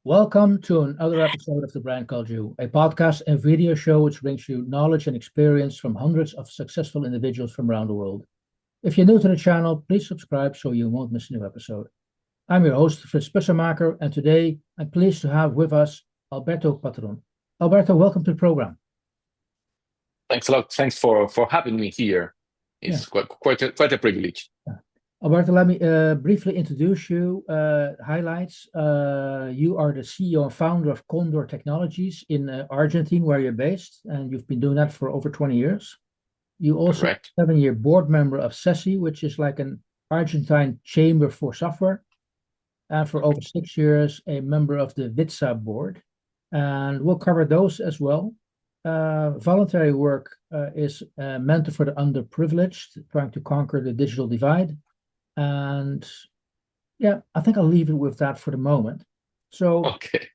Welcome to another episode of The Brand Called You, a podcast and video show which brings you knowledge and experience from hundreds of successful individuals from around the world. If you're new to the channel, please subscribe so you won't miss a new episode. I'm your host, Frits Bussenmaker, and today I'm pleased to have with us Alberto Patron. Alberto, welcome to the program. Thanks a lot. Thanks for having me here. It's quite a privilege. Yeah. Alberto, let me briefly introduce you. Highlights. You are the CEO and founder of Condor Technologies in Argentina, where you're based, and you've been doing that for over 20 years. You also Correct. 7-year board member of CESI, which is like an Argentine chamber for software, and for over 6 years, a member of the VITSA board. And we'll cover those as well. Voluntary work is mentor for the underprivileged, trying to conquer the digital divide. And yeah, I think I'll leave it with that for the moment. So, Okay.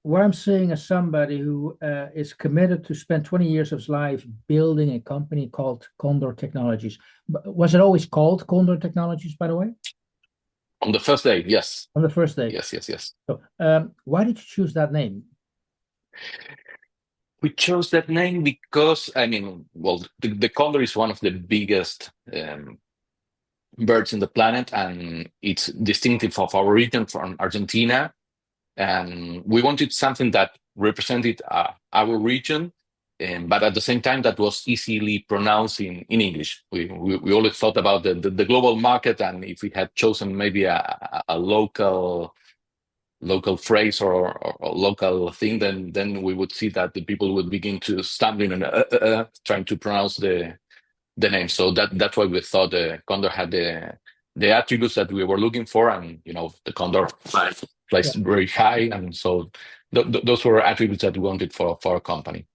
what I'm seeing as somebody who is committed to spend 20 years of his life building a company called Condor Technologies. Was it always called Condor Technologies, by the way? On the first day, yes. On the first day. Yes. So, why did you choose that name? We chose that name because, the condor is one of the biggest birds in the planet, and it's distinctive of our region from Argentina. And we wanted something that represented our region, but at the same time that was easily pronounced in English. We always thought about the global market, and if we had chosen maybe a local phrase or local thing, then we would see that the people would begin to stumble and trying to pronounce the name. So that's why we thought the condor had the attributes that we were looking for, and the condor flies very high, and so those were attributes that we wanted for our company.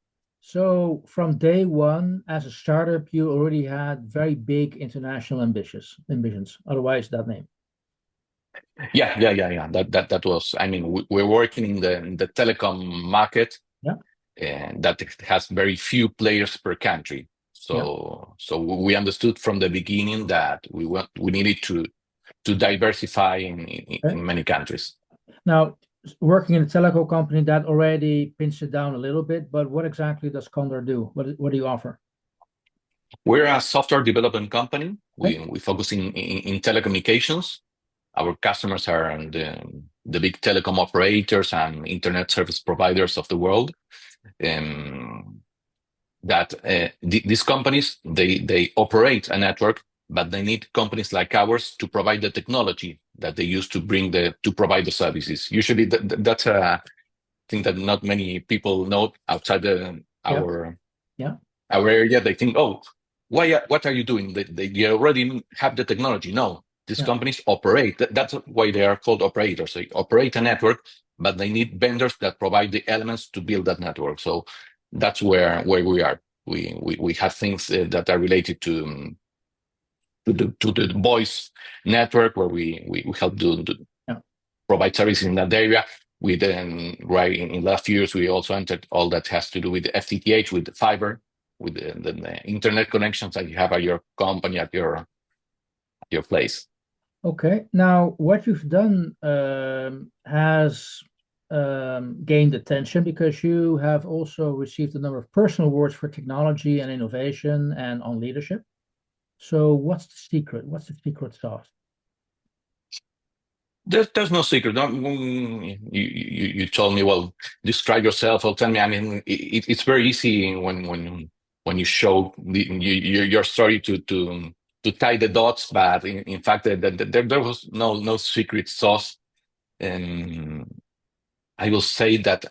So from day one, as a startup, you already had very big international ambitions. Otherwise, that name. Yeah. That was. We're working in the telecom market. Yeah. And that has very few players per country. So we understood from the beginning that we needed to diversify in many countries. Now, working in a telecom company, that already pins it down a little bit, but what exactly does Condor do? What do you offer? We're a software development company. Okay. We focus in telecommunications. Our customers are the big telecom operators and internet service providers of the world. These companies, they operate a network, but they need companies like ours to provide the technology that they use to provide the services. Usually that's a thing that not many people know outside our area. They think, oh, what are you doing? They already have the technology. No, these companies operate. That's why they are called operators. They operate a network, but they need vendors that provide the elements to build that network. So that's where we are. We have things that are related to the voice network, where we help provide services in that area. We then, right in last years, we also entered all that has to do with the FTTH, with the fiber, with the internet connections that you have at your company, at your place. Okay. Now, what you've done has gained attention because you have also received a number of personal awards for technology and innovation and on leadership. So what's the secret? What's the secret sauce? There's no secret. You told me, well, describe yourself or tell me. It's very easy when you show your story to tie the dots, but in fact there was no secret sauce. I will say that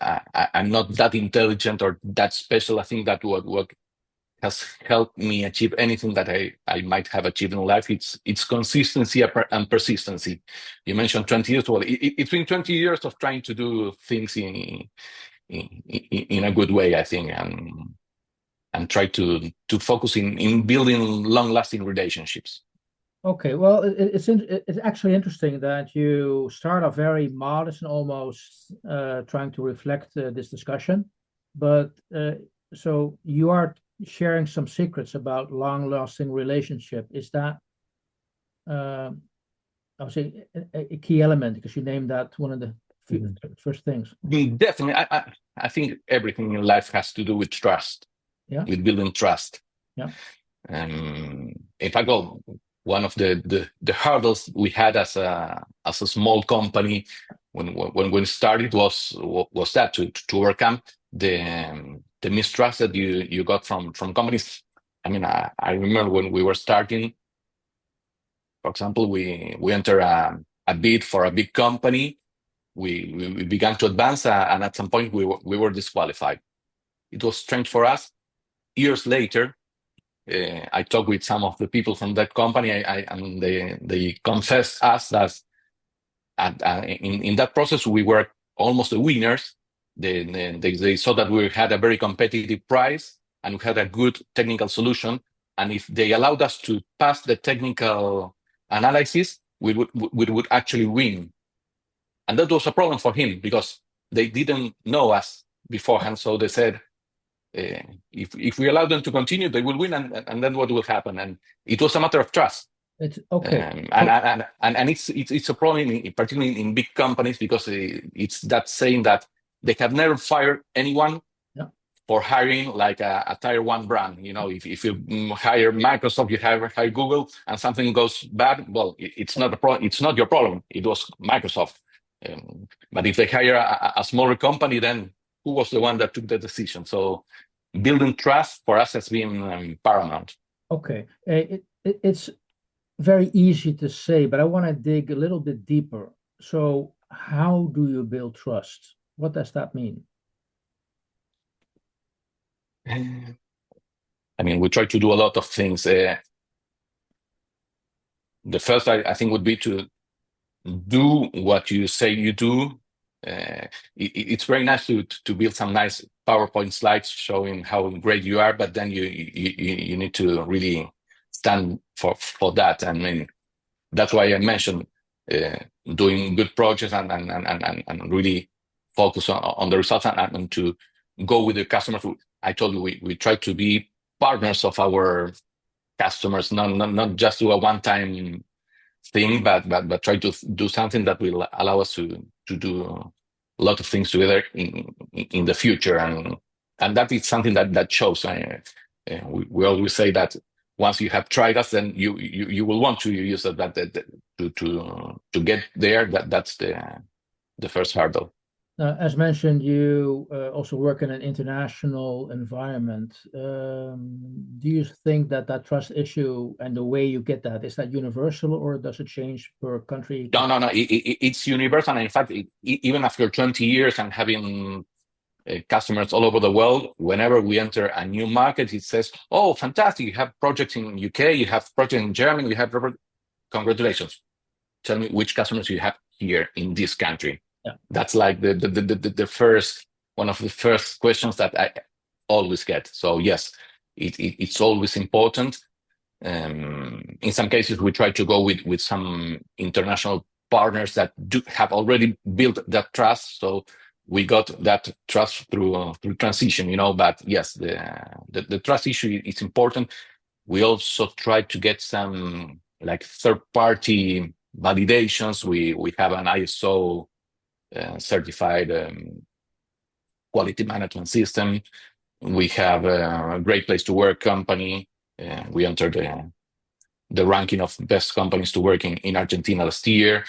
I'm not that intelligent or that special. I think that what has helped me achieve anything that I might have achieved in life, it's consistency and persistency. You mentioned 20 years. Well, it's been 20 years of trying to do things in a good way, I think, and try to focus in building long-lasting relationships. Okay, well, it's actually interesting that you start off very modest and almost trying to reflect this discussion, but so you are sharing some secrets about long-lasting relationship. Is that I would say a key element, because you named that one of the first things. Definitely, I think everything in life has to do with trust, with building trust. Yeah. In fact, well, one of the hurdles we had as a small company when we started was that to overcome the mistrust that you got from companies. I mean, I remember when we were starting, for example, we entered a bid for a big company. We began to advance, and at some point we were disqualified. It was strange for us. Years later, I talked with some of the people from that company, and they confessed us that in that process we were almost the winners. They saw that we had a very competitive price and we had a good technical solution. And if they allowed us to pass the technical analysis, we would actually win. And that was a problem for him because they didn't know us beforehand. So they said, if we allow them to continue, they will win, and then what will happen? And it was a matter of trust. It's okay. And it's a problem, particularly in big companies, because it's that saying that they have never fired anyone for hiring like a tier one brand. You know, if you hire Microsoft, you hire Google, and something goes bad, well, it's not a problem. It's not your problem. It was Microsoft. But if they hire a smaller company, then who was the one that took the decision? So building trust for us has been paramount. Okay, it's very easy to say, but I want to dig a little bit deeper. So how do you build trust? What does that mean? I mean, we try to do a lot of things. The first, I think, would be to do what you say you do. It's very nice to build some nice PowerPoint slides showing how great you are, but then you need to really stand for that. I mean, that's why I mentioned doing good projects and really focus on the results and to go with the customers. I told you we try to be partners of our customers, not just do a one-time thing, but try to do something that will allow us to do a lot of things together in the future, and that is something that shows. We always say that once you have tried us, then you will want to use that to get there. That's the first hurdle. As mentioned, you also work in an international environment. Do you think that trust issue and the way you get that, is that universal, or does it change per country? No. It's universal. And in fact, even after 20 years and having customers all over the world, whenever we enter a new market, it says, "Oh, fantastic! You have projects in UK, you have projects in Germany, you have congratulations. Tell me which customers you have here in this country." Yeah. That's like the first one of the first questions that I always get. So yes, it's always important. In some cases, we try to go with some international partners that do have already built that trust. So we got that trust through transition, you know. But yes, the trust issue is important. We also try to get some like third-party validations. We have an ISO certified quality management system. We have a great place to work company. We entered the ranking of best companies to work in Argentina last year.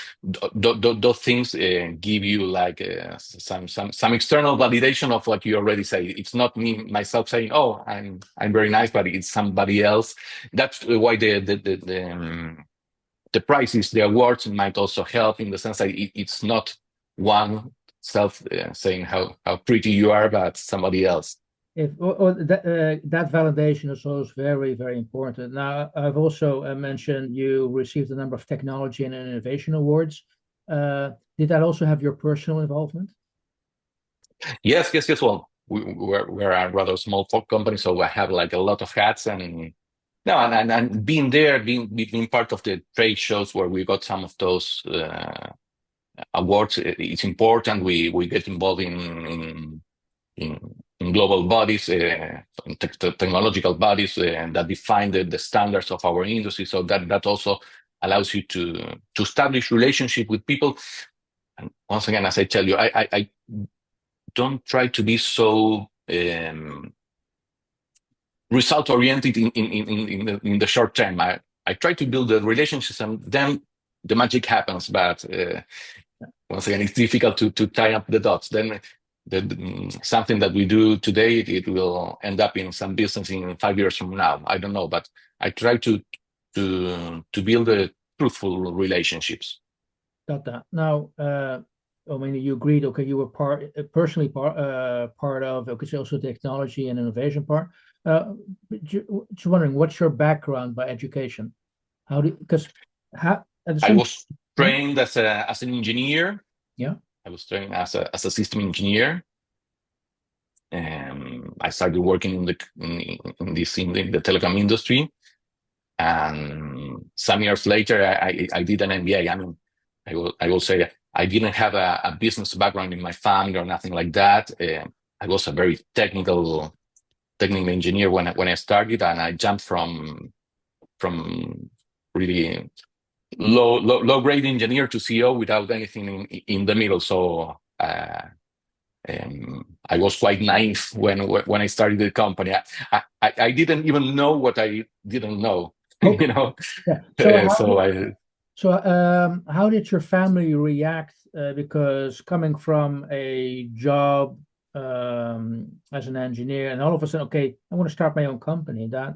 Those things give you like some external validation of what you already say. It's not me myself saying, "Oh, I'm very nice," but it's somebody else. That's why the prizes, the awards might also help in the sense that it's not one self saying how pretty you are, but somebody else. That validation is always very, very important. Now, I've also mentioned you received a number of technology and innovation awards. Did that also have your personal involvement? Yes. Well, we're a rather small company, so I have like a lot of hats, and being there, being part of the trade shows where we got some of those awards, it's important. We get involved in global bodies, technological bodies that define the standards of our industry. So that also allows you to establish relationship with people. And once again, as I tell you, I don't try to be so result oriented in the short term. I try to build the relationships, and then the magic happens. But once again, it's difficult to tie up the dots. Then something that we do today, it will end up in some business in 5 years from now. I don't know, but I try to build truthful relationships. Got that. Now, I mean, you agreed. Okay, you were personally part of. Okay, so also technology and innovation part. Just wondering, what's your background by education? I was trained as an engineer. Yeah. I was trained as a system engineer. And I started working in the telecom industry. And some years later, I did an MBA. I mean, I will say I didn't have a business background in my family or nothing like that. I was a very technical engineer when I started, and I jumped from really low grade engineer to CEO without anything in the middle. So I was quite naive when I started the company. I didn't even know what I didn't know. Okay. You know. Yeah. How did your family react? Because coming from a job as an engineer, and all of a sudden, okay, I want to start my own company. That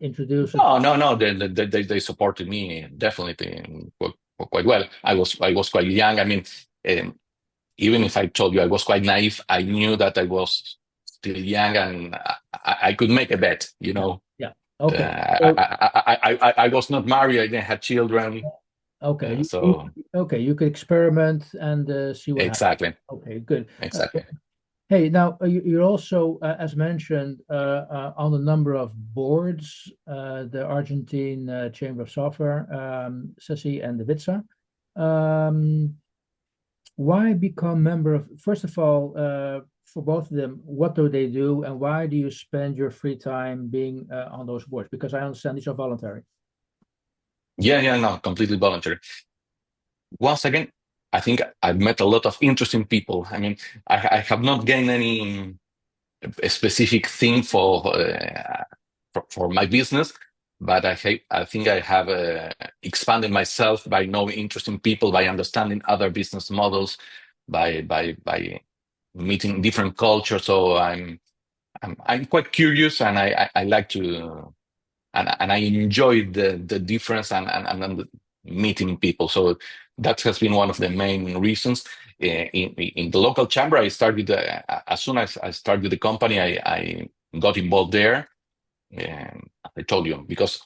introduces. No. They supported me definitely quite well. I was quite young. I mean, even if I told you I was quite naive, I knew that I was still young and I could make a bet. You know. Yeah. Okay. I was not married. I didn't have children. Okay. Okay, you could experiment and see what exactly. happens. Okay, good. Exactly. Hey, now you're also, as mentioned, on a number of boards, the Argentine Chamber of Software, CESI, and the VITSA. Why become member of? First of all, for both of them, what do they do, and why do you spend your free time being on those boards? Because I understand these are voluntary. Yeah, no, completely voluntary. Once again, I think I've met a lot of interesting people. I mean, I have not gained any specific thing for my business, but I think I have expanded myself by knowing interesting people, by understanding other business models, by meeting different cultures. So I'm quite curious, and I like to, and I enjoy the difference and meeting people. So that has been one of the main reasons. In the local chamber, I started as soon as I started the company. I got involved there. I told you, because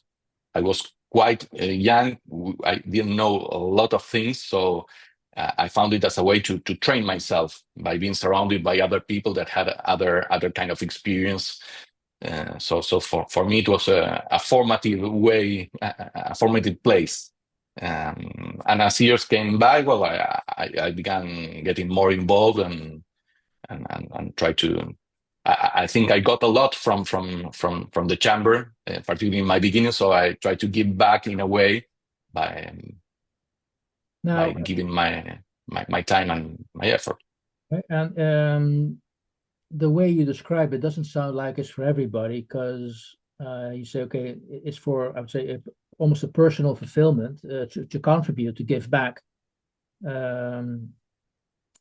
I was quite young, I didn't know a lot of things, so I found it as a way to train myself by being surrounded by other people that had other kind of experience. So for me, it was a formative way, a formative place. And as years came by, well, I began getting more involved and try to. I think I got a lot from the chamber, particularly in my beginning. So I try to give back in a way by giving my time and my effort. And the way you describe it doesn't sound like it's for everybody, because you say, okay, it's for, I would say, almost a personal fulfillment, to contribute, to give back.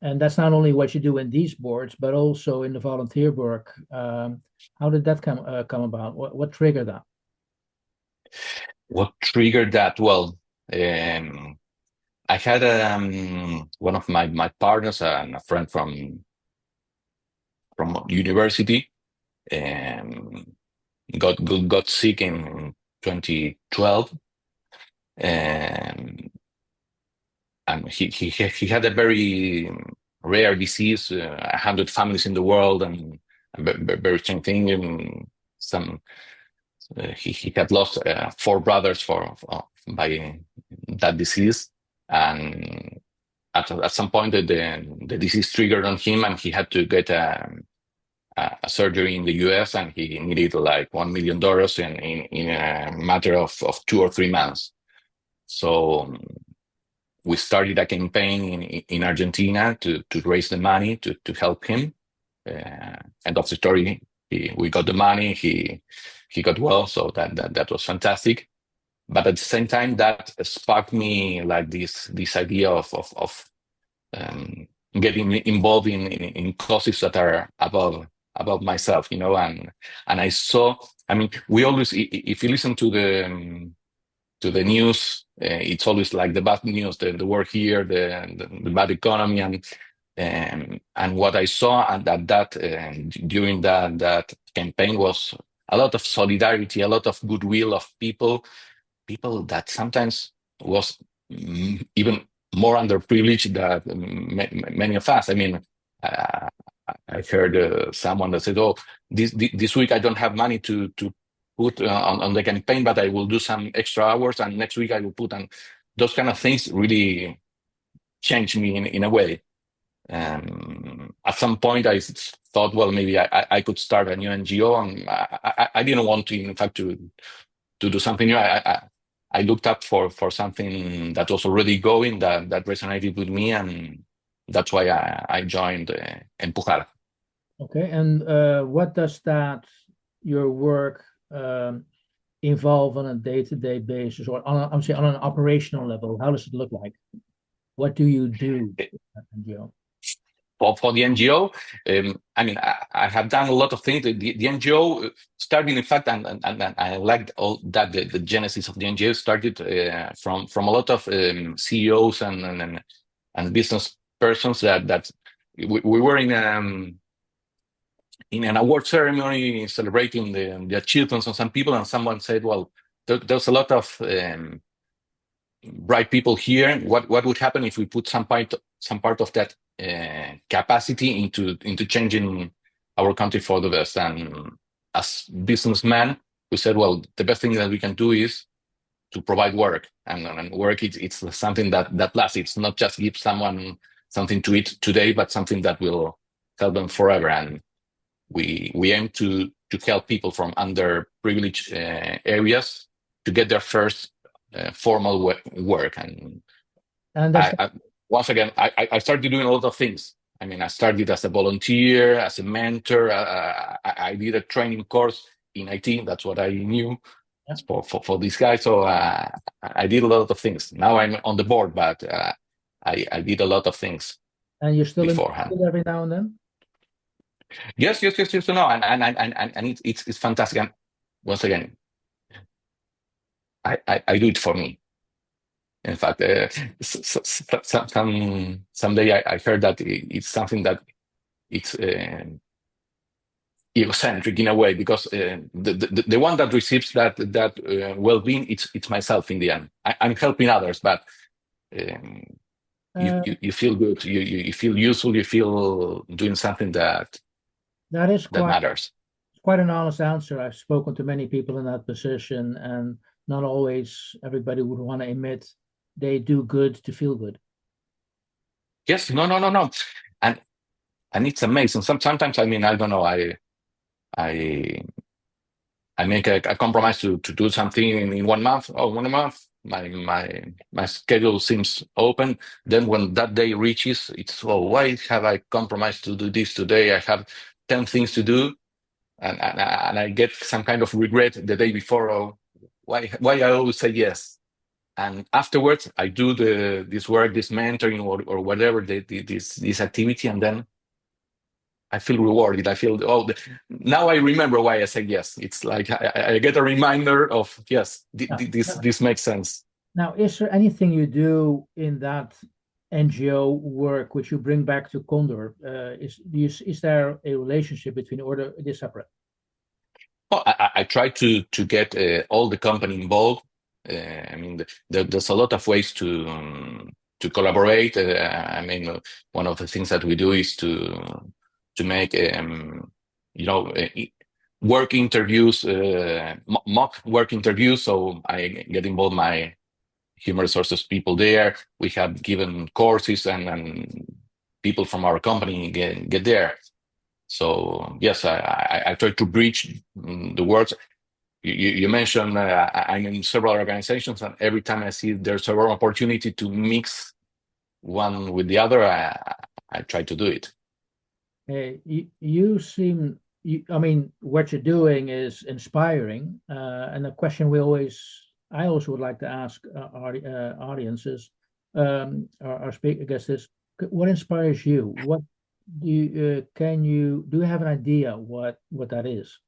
And that's not only what you do in these boards, but also in the volunteer work. How did that come about? What triggered that? What triggered that? Well, I had one of my partners and a friend from university got sick in 2012, and he had a very rare disease, 100 families in the world, and a very strange thing. And he had lost 4 brothers by that disease, and at some point the disease triggered on him, and he had to get a a surgery in the US, and he needed like $1 million in a matter of 2 or 3 months. So we started a campaign in Argentina to raise the money to help him. End of the story. We got the money. He got well, so that was fantastic. But at the same time, that sparked me like this idea of getting involved in causes that are above myself, and I saw. I mean, we always, if you listen to the news, it's always like the bad news, the war here, the bad economy, and what I saw and that during that campaign was a lot of solidarity, a lot of goodwill of people that sometimes was even more underprivileged than many of us. I mean, uh, I heard someone that said, "Oh, this week I don't have money to put on the campaign, but I will do some extra hours, and next week I will put on." Those kind of things really changed me in a way. At some point, I thought, well, maybe I could start a new NGO, and I didn't want to, in fact, to do something new. I looked up for something that was already going that resonated with me, and that's why I joined Empujar. Okay, and what does your work involve on a day-to-day basis, or I'm saying on an operational level? How does it look like? What do you do at NGO? For the NGO, I mean, I have done a lot of things. The NGO started, in fact, and I liked all that. The genesis of the NGO started from a lot of CEOs and business persons that we were in an award ceremony celebrating the achievements of some people, and someone said, "Well, there's a lot of bright people here. What would happen if we put some part of that capacity into changing our country for the best?" And as businessmen, we said, well, the best thing that we can do is to provide work, and work it's something that lasts. It's not just give someone something to eat today, but something that will help them forever. And we aim to help people from underprivileged areas to get their first formal work. And once again, I started doing a lot of things. I mean, I started as a volunteer, as a mentor. I did a training course in IT. That's what I knew for this guy. So I did a lot of things. Now I'm on the board, but I did a lot of things. And you're still beforehand. Every now and then? Yes. No, and it's fantastic. And once again, I do it for me. In fact, someday I heard that it's something that it's egocentric in a way, because the one that receives that well-being, it's myself in the end. I'm helping others, but you feel good, you feel useful, you feel doing something that matters. Quite an honest answer. I've spoken to many people in that position, and not always everybody would want to admit they do good to feel good. Yes, no, and it's amazing. Sometimes, I mean, I don't know, I make a compromise to do something in 1 month. Oh, 1 month, my schedule seems open. Then when that day reaches, it's, oh, why have I compromised to do this today? I have 10 things to do, and I get some kind of regret the day before. Oh, why I always say yes. And afterwards, I do this work, this mentoring or whatever, this activity, and then I feel rewarded. I feel, now I remember why I said yes. It's like I get a reminder of, yes, this makes sense. Now, is there anything you do in that NGO work which you bring back to Condor? Is there a relationship between, or it is separate? Well, I try to get all the company involved. I mean, there's a lot of ways to collaborate. I mean, one of the things that we do is to make work interviews, mock work interviews. So I get involved my human resources people there. We have given courses, and people from our company get there. So yes, I try to bridge the words. You mentioned I'm in several organizations, and every time I see there's an opportunity to mix one with the other, I try to do it. You seem, I mean, what you're doing is inspiring. And the question I also would like to ask our audiences, our speaker guest is, what inspires you? What do you have an idea what that is?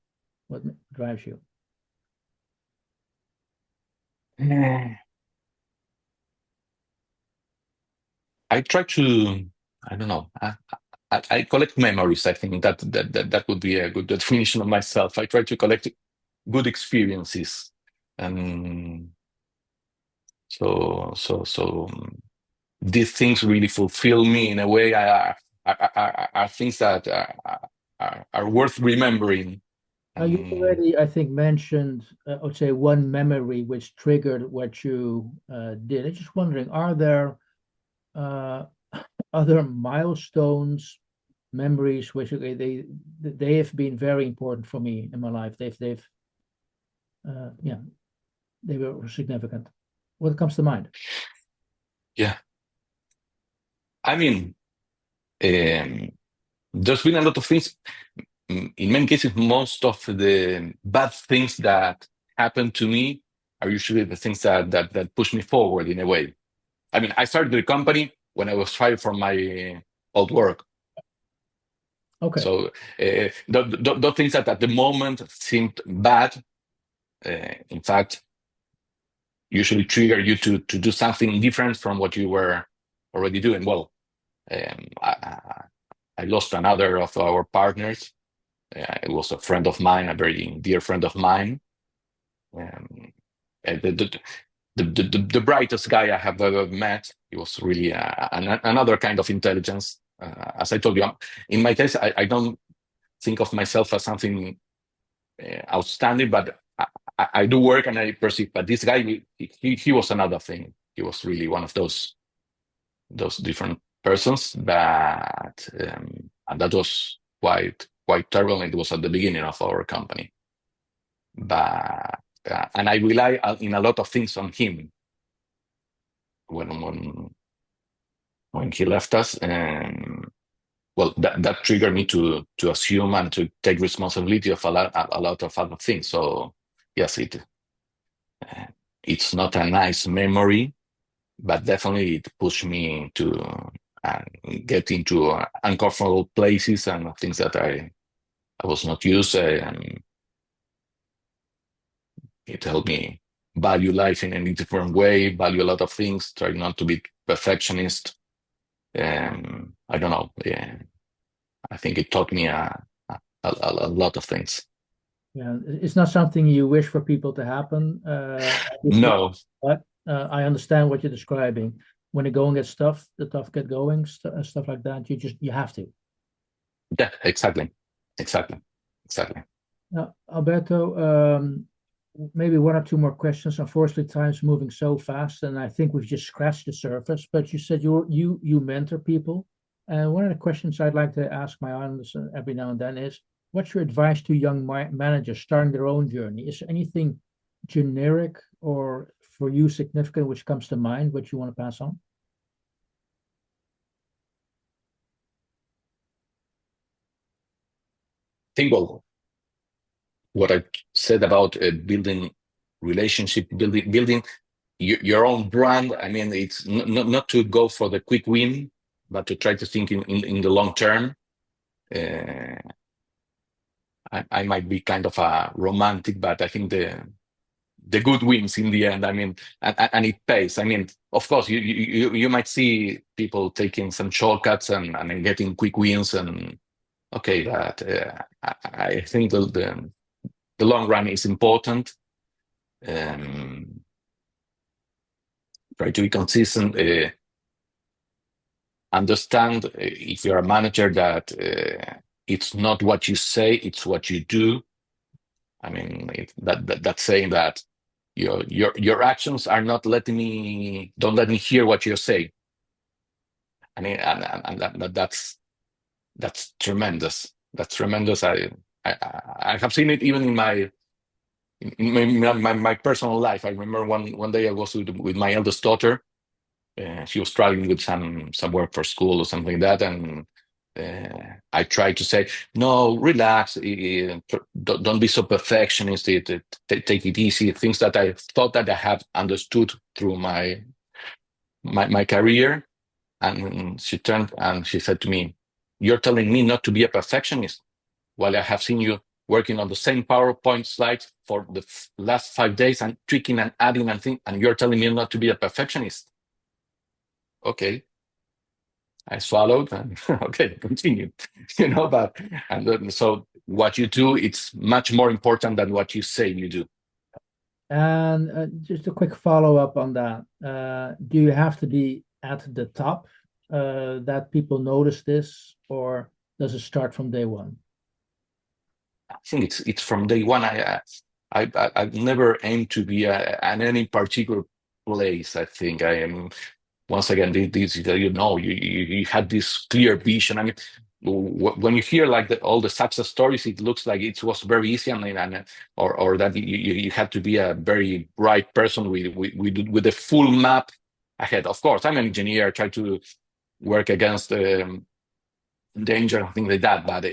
What drives you? I try to, I don't know. I collect memories. I think that would be a good definition of myself. I try to collect good experiences, and so these things really fulfill me in a way. Are things that are worth remembering. You already, I think, mentioned, I would say, one memory which triggered what you did. I'm just wondering, are there uh, other milestones, memories which they have been very important for me in my life? Yeah, they were significant. What comes to mind? Yeah, I mean, there's been a lot of things. In many cases, most of the bad things that happen to me are usually the things that push me forward in a way. I mean, I started the company when I was fired from my old work. Okay. So the things that at the moment seemed bad, in fact, usually trigger you to do something different from what you were already doing. Well, I lost another of our partners. It was a friend of mine, a very dear friend of mine. The brightest guy I have ever met. He was really another kind of intelligence. As I told you, in my case, I don't think of myself as something outstanding, but I do work and I perceive. But this guy, he was another thing. He was really one of those different persons. But and that was quite terrible. It was at the beginning of our company, but and I rely in a lot of things on him when he left us. And well, that triggered me to assume and to take responsibility of a lot of other things. So yes, it's not a nice memory, but definitely it pushed me to get into uncomfortable places and things that I was not used. And it helped me value life in a different way, value a lot of things, try not to be perfectionist. I don't know. Yeah, I think it taught me a lot of things. Yeah, it's not something you wish for people to happen, No. but I understand what you're describing. When the going gets tough, the tough get going, stuff like that. You have to. Yeah, exactly. Now, Alberto, maybe one or two more questions. Unfortunately, time's moving so fast, and I think we've just scratched the surface. But you said you mentor people, and one of the questions I'd like to ask my audience every now and then is, what's your advice to young managers starting their own journey? Is there anything generic or for you significant which comes to mind, which you want to pass on? Think well, what I said about building relationship, building your own brand. I mean, it's not to go for the quick win, but to try to think in the long term. I might be kind of a romantic, but I think the good wins in the end. I mean, and it pays. I mean, of course, you might see people taking some shortcuts and getting quick wins, and okay, but I think the long run is important. Try to be consistent. Understand if you're a manager that it's not what you say, it's what you do. I mean, that's saying that your actions are not don't let me hear what you're saying. I mean, and that's tremendous. That's tremendous. I have seen it even in my personal life. I remember one day I was with my eldest daughter. She was struggling with some work for school or something like that, and I tried to say, "No, relax. Don't be so perfectionist. Take it easy." Things that I thought that I have understood through my career, and she turned and she said to me, "You're telling me not to be a perfectionist, while I have seen you working on the same PowerPoint slides for the last 5 days and tweaking and adding and you're telling me not to be a perfectionist." Okay, I swallowed and okay, continued. But so what you do, it's much more important than what you say you do. And just a quick follow-up on that. Do you have to be at the top that people notice this, or does it start from day one? I think it's from day one. I've never aimed to be at any particular place. I think I am. Once again, you had this clear vision. I mean, when you hear like all the success stories, it looks like it was very easy, or that you had to be a very bright person with a full map ahead. Of course, I'm an engineer. I try to work against danger and things like that, but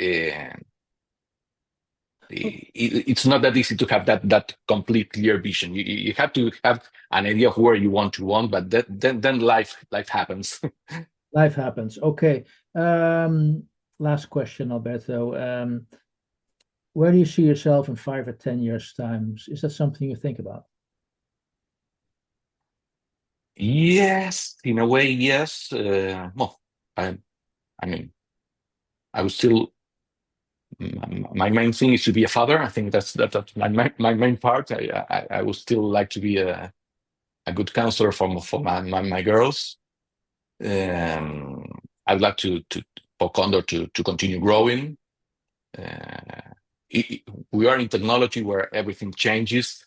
it's not that easy to have that complete clear vision. You have to have an idea of where you want to run, but then life happens. Life happens. Okay. Last question, Alberto. Where do you see yourself in 5 or 10 years' time? Is that something you think about? Yes, in a way, yes. Well, I mean, I would still. My main thing is to be a father. I think that's my main part. I would still like to be a good counselor for my girls. I'd like for Condor to continue growing. We are in technology where everything changes,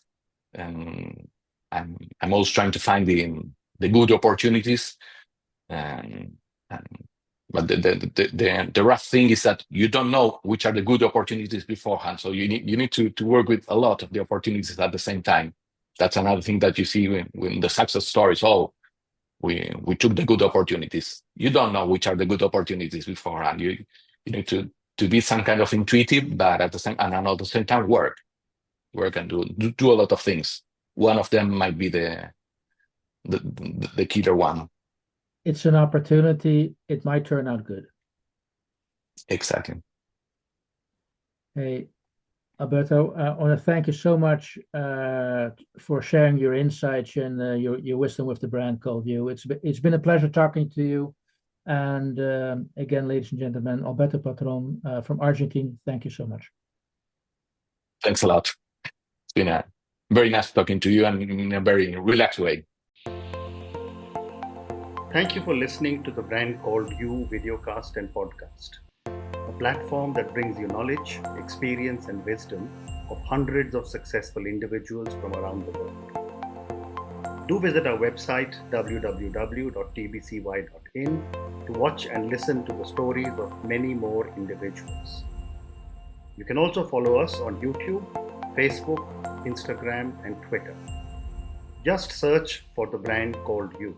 and I'm always trying to find the good opportunities. But the rough thing is that you don't know which are the good opportunities beforehand. So you need to work with a lot of the opportunities at the same time. That's another thing that you see when the success stories. Oh, we took the good opportunities. You don't know which are the good opportunities beforehand. You need to be some kind of intuitive, but at the same time work and do a lot of things. One of them might be the killer one. It's an opportunity. It might turn out good. Exactly. Hey, Alberto, I want to thank you so much for sharing your insights and your wisdom with the brand called You. It's been a pleasure talking to you. And again, ladies and gentlemen, Alberto Patron from Argentina, thank you so much. Thanks a lot. It's been a very nice talking to you and in a very relaxed way. Thank you for listening to the Brand Called You videocast and podcast, a platform that brings you knowledge, experience, and wisdom of hundreds of successful individuals from around the world. Do visit our website www.tbcy.in to watch and listen to the stories of many more individuals. You can also follow us on YouTube, Facebook, Instagram, and Twitter. Just search for the Brand Called You.